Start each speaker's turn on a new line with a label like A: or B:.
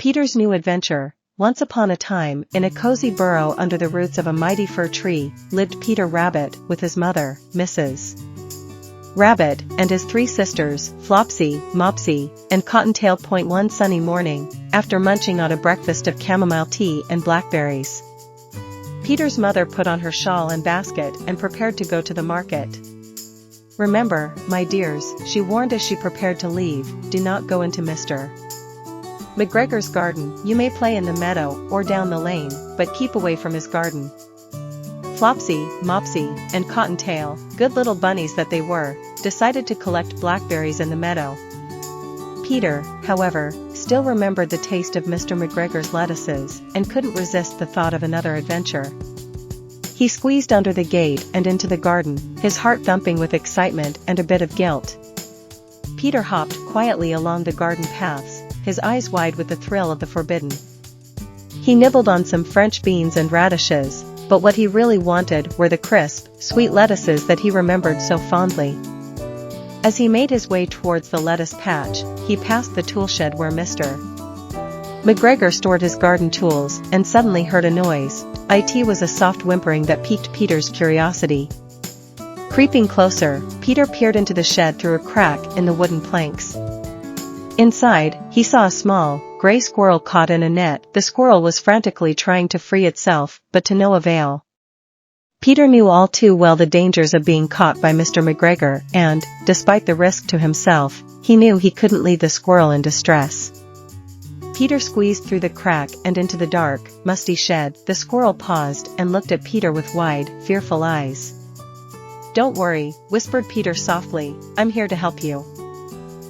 A: Peter's new adventure. Once upon a time, in a cozy burrow under the roots of a mighty fir tree, lived Peter Rabbit with his mother, Mrs. Rabbit, and his three sisters, Flopsy, Mopsy, and Cottontail. One sunny morning, after munching on a breakfast of chamomile tea and blackberries, Peter's mother put on her shawl and basket and prepared to go to the market. "Remember, my dears," she warned as she prepared to leave, "do not go into Mr. McGregor's garden. You may play in the meadow or down the lane, but keep away from his garden." Flopsy, Mopsy, and Cottontail, good little bunnies that they were, decided to collect blackberries in the meadow. Peter, however, still remembered the taste of Mr. McGregor's lettuces and couldn't resist the thought of another adventure. He squeezed under the gate and into the garden, his heart thumping with excitement and a bit of guilt. Peter hopped quietly along the garden paths, his eyes wide with the thrill of the forbidden. He nibbled on some French beans and radishes, but what he really wanted were the crisp, sweet lettuces that he remembered so fondly. As he made his way towards the lettuce patch, he passed the toolshed where Mr. McGregor stored his garden tools and suddenly heard a noise. It was a soft whimpering that piqued Peter's curiosity. Creeping closer, Peter peered into the shed through a crack in the wooden planks. Inside, he saw a small, gray squirrel caught in a net. The squirrel was frantically trying to free itself, but to no avail. Peter knew all too well the dangers of being caught by Mr. McGregor and, despite the risk to himself, he knew he couldn't leave the squirrel in distress. Peter squeezed through the crack and into the dark, musty shed. The squirrel paused and looked at Peter with wide, fearful eyes. "Don't worry," whispered Peter softly, "I'm here to help you."